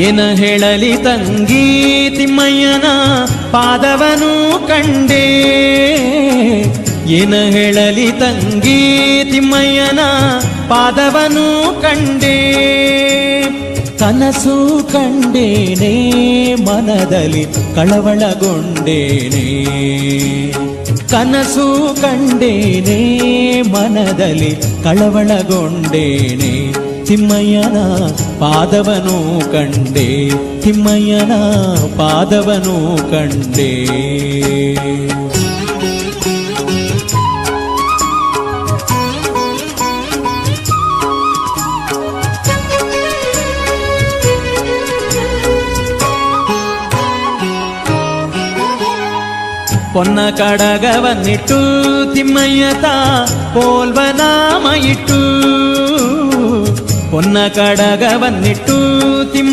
ಏನ ಹೇಳಲಿ ತಂಗಿ ತಿಮ್ಮಯ್ಯನ ಪಾದವನು ಕಂಡೆ, ಏನ ಹೇಳಲಿ ತಂಗಿ ತಿಮ್ಮಯ್ಯನ ಪಾದವನು ಕಂಡೆ. ಕನಸು ಕಂಡೇನೆ ಮನದಲ್ಲಿ ಕಳವಳಗೊಂಡೇನೆ, ಕನಸು ಕಂಡೇನೆ ಮನದಲ್ಲಿ ಕಳವಳಗೊಂಡೇನೆ. ತಿಮ್ಮಯ್ಯನ ಪಾದವನು ಕಂಡೆ, ತಿಮ್ಮಯ್ಯನ ಪಾದವನು ಕಂಡೆ. ಪೊನ್ನ ಕಡಗವನ್ನಿಟ್ಟು ತಿಮ್ಮಯ್ಯತ ಪೋಲ್ವನಾಮ ಇಟ್ಟು, ಪೊನ್ನ ಕಡಗವನ್ನಿಟ್ಟು ತಿಮ್ಮ